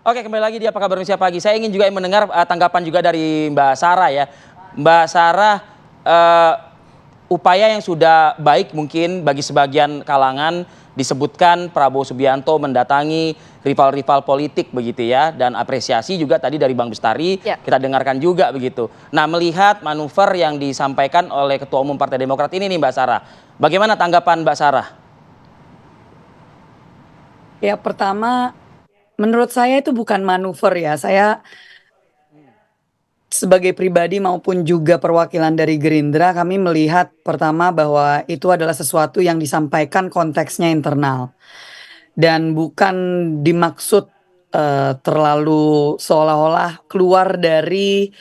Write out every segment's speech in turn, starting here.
Oke, kembali lagi di Apa Kabar Indonesia Pagi. Saya ingin juga mendengar tanggapan juga dari Mbak Sarah ya. Mbak Sarah, eh, upaya yang sudah baik mungkin bagi sebagian kalangan disebutkan Prabowo Subianto mendatangi rival-rival politik begitu ya, dan apresiasi juga tadi dari Bang Bestari Ya. kita dengarkan juga begitu. Nah, melihat manuver yang disampaikan oleh Ketua Umum Partai Demokrat ini nih Mbak Sarah, bagaimana tanggapan Mbak Sarah? Ya, pertama, menurut saya itu bukan manuver ya. Saya sebagai pribadi maupun juga perwakilan dari Gerindra, kami melihat pertama bahwa itu adalah sesuatu yang disampaikan konteksnya internal. Dan bukan dimaksud terlalu seolah-olah keluar dari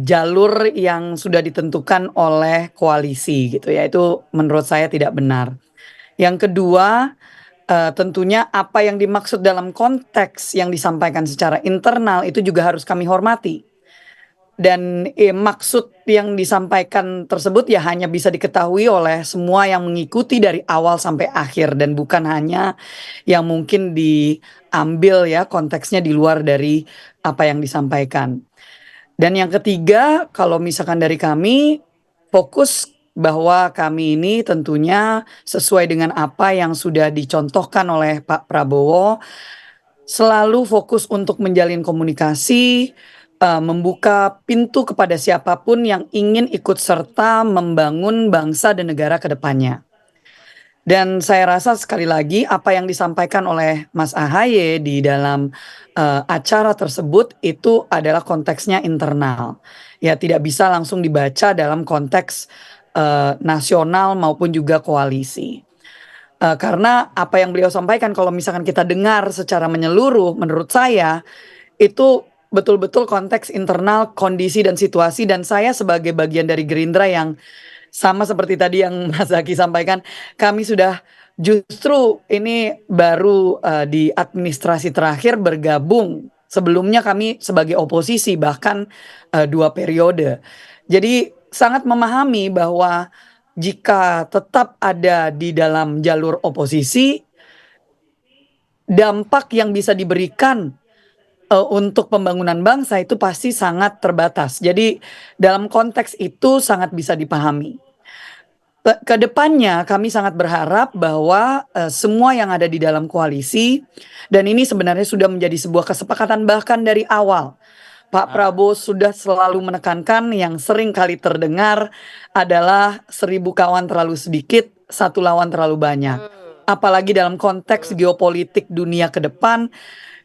jalur yang sudah ditentukan oleh koalisi gitu ya. Itu menurut saya tidak benar. Yang kedua, tentunya apa yang dimaksud dalam konteks yang disampaikan secara internal itu juga harus kami hormati. Dan maksud yang disampaikan tersebut ya hanya bisa diketahui oleh semua yang mengikuti dari awal sampai akhir, dan bukan hanya yang mungkin diambil ya konteksnya di luar dari apa yang disampaikan. Dan yang ketiga, kalau misalkan dari kami, fokus bahwa kami ini tentunya sesuai dengan apa yang sudah dicontohkan oleh Pak Prabowo, selalu fokus untuk menjalin komunikasi, membuka pintu kepada siapapun yang ingin ikut serta membangun bangsa dan negara ke depannya. Dan saya rasa sekali lagi apa yang disampaikan oleh Mas AHY di dalam acara tersebut itu adalah konteksnya internal. Ya, tidak bisa langsung dibaca dalam konteks nasional maupun juga koalisi. Karena apa yang beliau sampaikan kalau misalkan kita dengar secara menyeluruh, menurut saya itu betul-betul konteks internal, kondisi dan situasi, dan saya sebagai bagian dari Gerindra yang sama seperti tadi yang Mas Zaky sampaikan, kami sudah justru ini baru di administrasi terakhir bergabung. Sebelumnya kami sebagai oposisi bahkan 2 periode. Jadi sangat memahami bahwa jika tetap ada di dalam jalur oposisi, dampak yang bisa diberikan untuk pembangunan bangsa itu pasti sangat terbatas. Jadi dalam konteks itu sangat bisa dipahami. Ke depannya kami sangat berharap bahwa semua yang ada di dalam koalisi, dan ini sebenarnya sudah menjadi sebuah kesepakatan bahkan dari awal. Pak Prabowo sudah selalu menekankan yang sering kali terdengar adalah 1000 kawan terlalu sedikit, 1 lawan terlalu banyak. Apalagi dalam konteks geopolitik dunia ke depan,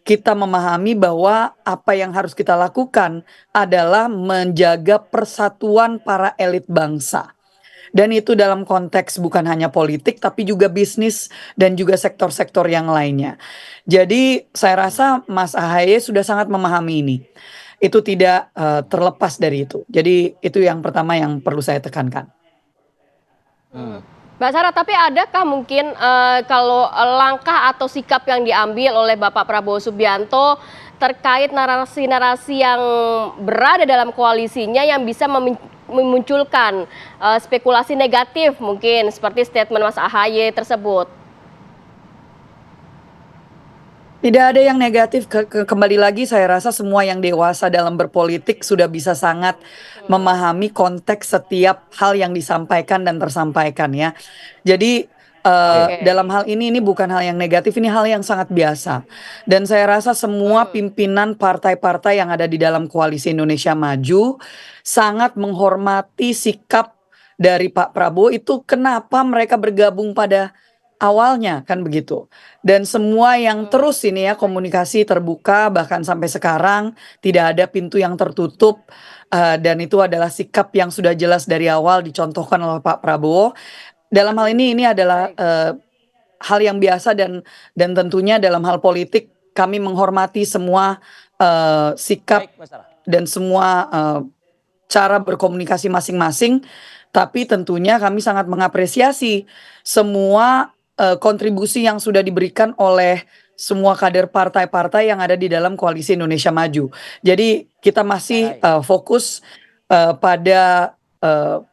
kita memahami bahwa apa yang harus kita lakukan adalah menjaga persatuan para elit bangsa. Dan itu dalam konteks bukan hanya politik tapi juga bisnis dan juga sektor-sektor yang lainnya. Jadi saya rasa Mas AHY sudah sangat memahami ini. Itu tidak terlepas dari itu. Jadi itu yang pertama yang perlu saya tekankan. Mbak Sarah, tapi adakah mungkin kalau langkah atau sikap yang diambil oleh Bapak Prabowo Subianto terkait narasi-narasi yang berada dalam koalisinya yang bisa memunculkan spekulasi negatif mungkin seperti statement Mas AHY tersebut? Tidak ada yang negatif, kembali lagi saya rasa semua yang dewasa dalam berpolitik sudah bisa sangat memahami konteks setiap hal yang disampaikan dan tersampaikan ya. Jadi dalam hal ini bukan hal yang negatif, ini hal yang sangat biasa. Dan saya rasa semua pimpinan partai-partai yang ada di dalam Koalisi Indonesia Maju sangat menghormati sikap dari Pak Prabowo. Itu kenapa mereka bergabung pada awalnya kan begitu. Dan semua yang terus ini ya komunikasi terbuka bahkan sampai sekarang tidak ada pintu yang tertutup, dan itu adalah sikap yang sudah jelas dari awal dicontohkan oleh Pak Prabowo. Dalam hal ini adalah hal yang biasa, dan tentunya dalam hal politik kami menghormati semua sikap Baik, Mbak Sarah. dan semua cara berkomunikasi masing-masing. Tapi tentunya kami sangat mengapresiasi semua kontribusi yang sudah diberikan oleh semua kader partai-partai yang ada di dalam Koalisi Indonesia Maju. Jadi kita masih fokus pada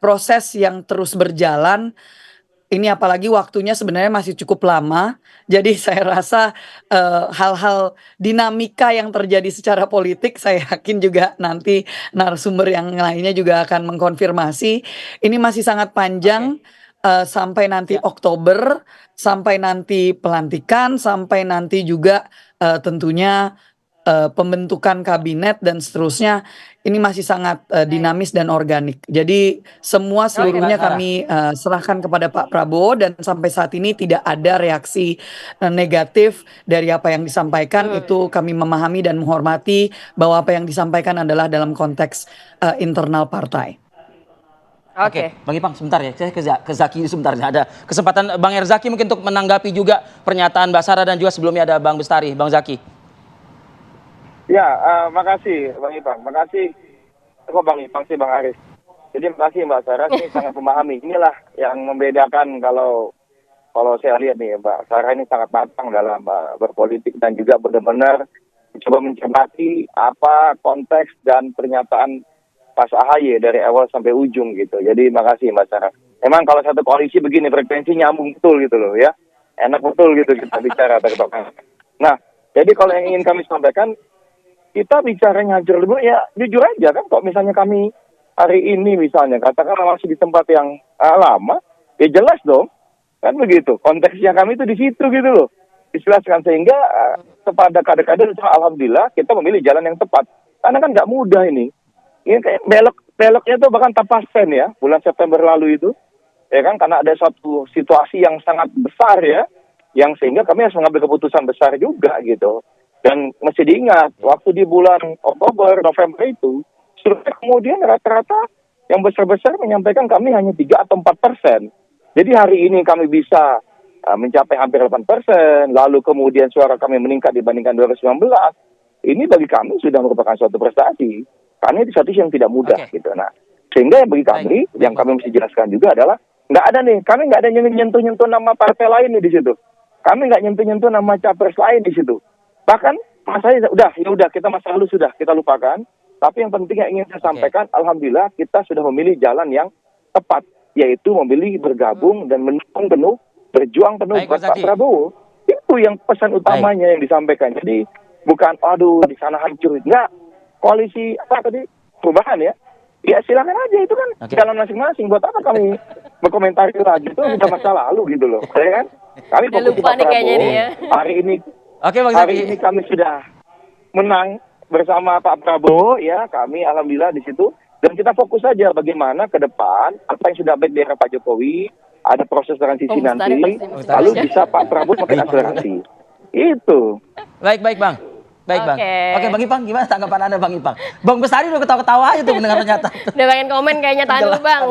proses yang terus berjalan. ini apalagi waktunya sebenarnya masih cukup lama. Jadi saya rasa hal-hal dinamika yang terjadi secara politik, saya yakin juga nanti narasumber yang lainnya juga akan mengkonfirmasi. Ini masih sangat panjang, sampai nanti Siap. Oktober, sampai nanti pelantikan, sampai nanti juga tentunya pembentukan kabinet dan seterusnya. Ini masih sangat dinamis dan organik. Jadi semua seluruhnya Mbak Sarah. kami serahkan kepada Pak Prabowo, dan sampai saat ini tidak ada reaksi negatif dari apa yang disampaikan. Itu kami memahami dan menghormati bahwa apa yang disampaikan adalah dalam konteks internal partai. Oke. Bang Ipang sebentar ya, saya ke Zaki sebentar. Ada kesempatan Bang Herzaki mungkin untuk menanggapi juga pernyataan Mbak Sarah dan juga sebelumnya ada Bang Bestari. Bang Zaki. Ya, makasih Bang Ipang, makasih. Kok Bang Ipang sih Bang Aris. Jadi makasih Mbak Sarah, ini sangat memahami. Inilah yang membedakan kalau saya lihat nih Mbak Sarah ini sangat matang dalam berpolitik dan juga benar-benar mencoba mencermati apa konteks dan pernyataan Pas AHY dari awal sampai ujung gitu. Jadi makasih Mbak Sarah. Emang kalau satu koalisi begini frekuensi nyambung betul gitu loh ya. Enak betul gitu kita bicara tektokan. Nah, jadi kalau yang ingin kami sampaikan, kita bicaranya hancur dulu ya jujur aja kan, kok misalnya kami hari ini misalnya katakanlah masih di tempat yang lama, ya jelas dong kan begitu, konteksnya kami itu di situ gitu loh, dijelaskan sehingga kepada kader-kader alhamdulillah kita memilih jalan yang tepat, karena kan nggak mudah ini kayak beloknya tuh bahkan tapasen ya bulan September lalu itu ya kan, karena ada suatu situasi yang sangat besar ya, yang sehingga kami harus mengambil keputusan besar juga gitu. Dan mesti diingat, waktu di bulan Oktober, November itu, survei kemudian rata-rata yang besar-besar menyampaikan kami hanya 3 atau 4%. Jadi hari ini kami bisa mencapai hampir 8%, lalu kemudian suara kami meningkat dibandingkan 2019. Ini bagi kami sudah merupakan suatu prestasi. Karena itu satu yang tidak mudah gitu. Nah, sehingga bagi kami, yang kami mesti jelaskan juga adalah, nggak ada nih, kami nggak ada nyentuh-nyentuh nama partai lain nih di situ. Kami nggak nyentuh-nyentuh nama capres lain di situ. Bahkan masanya udah kita masa lalu sudah kita lupakan. Tapi yang penting yang ingin saya sampaikan, alhamdulillah kita sudah memilih jalan yang tepat, yaitu memilih bergabung dan mendukung penuh, berjuang penuh buat Pak Prabowo. Itu yang pesan utamanya yang disampaikan. Jadi bukan aduh di sana hancur, enggak. Koalisi apa tadi perubahan ya. Ya silakan aja, itu kan jalan masing-masing. Buat apa kami berkomentari lagi, itu sudah masa lalu gitu loh, ya kan? Kami fokus lupa nih kayaknya nih ya. Hari ini Bang hari Zaki. ini kami sudah menang bersama Pak Prabowo ya, kami alhamdulillah di situ, dan kita fokus saja bagaimana ke depan apa yang sudah baik di era Pak Jokowi, ada proses transisi nanti, lalu bisa Pak Prabowo makin akselerasi. Itu. Baik Bang. Bang. Oke Bang Ipang, gimana tanggapan Anda Bang Ipang? Bang Bestari udah ketawa-ketawa aja tuh mendengar pernyataan. Udah pengen komen kayaknya, tahan dulu Bang.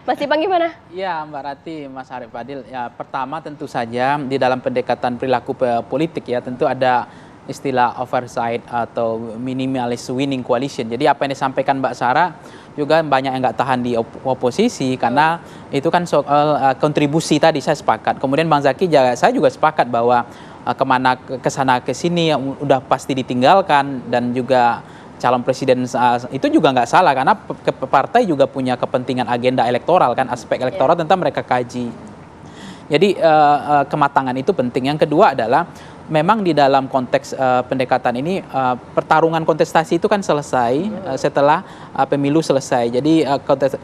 Mas Ipang gimana? Ya Mbak Rati, Mas Arief Fadil, ya pertama tentu saja di dalam pendekatan perilaku politik ya tentu ada istilah oversight atau minimalis winning coalition. Jadi apa yang disampaikan Mbak Sarah juga banyak yang nggak tahan di oposisi karena itu kan soal kontribusi tadi saya sepakat. Kemudian Bang Zaki, saya juga sepakat bahwa kemana kesana kesini yang udah pasti ditinggalkan, dan juga calon presiden itu juga nggak salah karena partai juga punya kepentingan agenda elektoral kan, aspek elektoral tentu mereka kaji. Jadi kematangan itu penting. Yang kedua adalah memang di dalam konteks pendekatan ini pertarungan kontestasi itu kan selesai setelah pemilu selesai. Jadi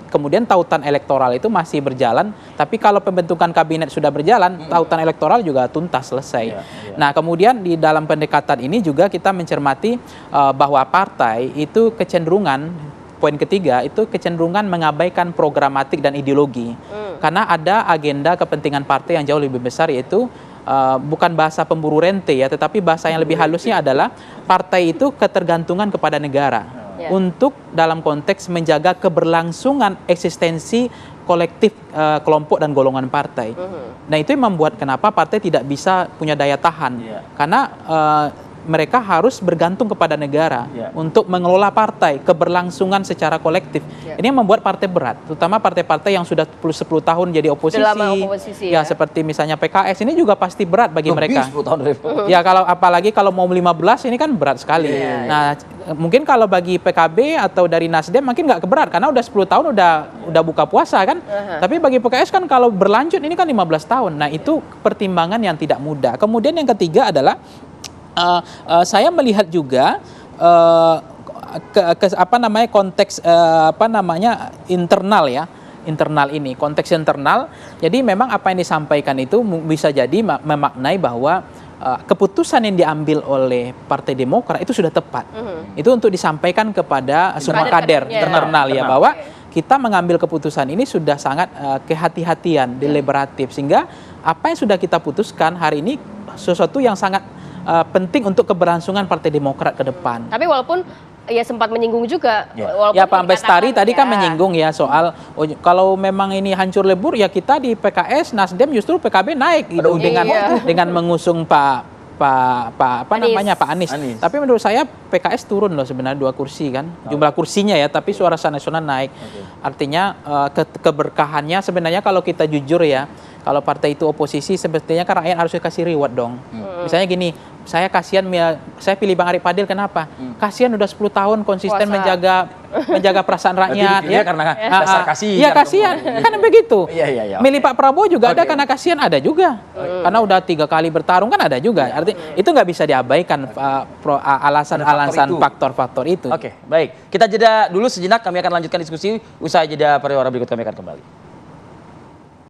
kemudian tautan elektoral itu masih berjalan, tapi kalau pembentukan kabinet sudah berjalan, tautan elektoral juga tuntas selesai. Nah, kemudian di dalam pendekatan ini juga kita mencermati bahwa partai itu kecenderungan, poin ketiga itu kecenderungan mengabaikan programatik dan ideologi. Karena ada agenda kepentingan partai yang jauh lebih besar, yaitu bukan bahasa pemburu rente ya, tetapi bahasa yang lebih halusnya adalah partai itu ketergantungan kepada negara untuk dalam konteks menjaga keberlangsungan eksistensi kolektif kelompok dan golongan partai. Nah itu yang membuat kenapa partai tidak bisa punya daya tahan, karena mereka harus bergantung kepada negara Ya. untuk mengelola partai, keberlangsungan secara kolektif. Ya. Ini yang membuat partai berat, terutama partai-partai yang sudah 10 tahun jadi oposisi. Sudah lama oposisi, ya. Seperti misalnya PKS ini juga pasti berat bagi Lebih mereka. 10 tahun dari Ya kalau apalagi kalau mau 15 ini kan berat sekali. Nah, mungkin kalau bagi PKB atau dari Nasdem mungkin nggak keberat karena udah 10 tahun udah buka puasa kan. Tapi bagi PKS kan kalau berlanjut ini kan 15 tahun. Nah, itu pertimbangan yang tidak mudah. Kemudian yang ketiga adalah saya melihat juga konteks internal ya. Internal ini, konteks internal. Jadi memang apa yang disampaikan itu bisa jadi memaknai bahwa keputusan yang diambil oleh Partai Demokrat itu sudah tepat. Itu untuk disampaikan kepada semua kader kadernya. internal ya, Internal. bahwa kita mengambil keputusan ini sudah sangat kehati-hatian, deliberatif, sehingga apa yang sudah kita putuskan hari ini sesuatu yang sangat penting untuk keberlangsungan Partai Demokrat ke depan. Tapi walaupun ya sempat menyinggung juga. Ya. Walaupun Ya Pak Bestari dikatakan, tadi kan ya, menyinggung ya soal kalau memang ini hancur lebur ya kita di PKS, Nasdem justru PKB naik gitu ujungnya. dengan mengusung Pak Anies. Anies. Tapi menurut saya PKS turun loh sebenarnya 2 kursi kan. Jumlah kursinya ya, tapi suara sah nasional naik. Artinya keberkahannya sebenarnya kalau kita jujur ya, kalau partai itu oposisi sebetulnya kan rakyat harus dikasih reward dong. Misalnya gini, saya kasihan saya pilih Bang Arief Padil kenapa? Kasihan udah 10 tahun konsisten Puasa. menjaga perasaan Berarti rakyat dipilih karena dasar kasihan. Iya kasihan, kan begitu. Iya. Milih Pak Prabowo juga ada Oke. karena kasihan, ada juga. Karena udah 3 kali bertarung kan ada juga. Artinya itu nggak bisa diabaikan alasan-alasan faktor-faktor itu. Oke, baik. Kita jeda dulu sejenak, kami akan lanjutkan diskusi usai jeda pariwara berikut, kami akan kembali.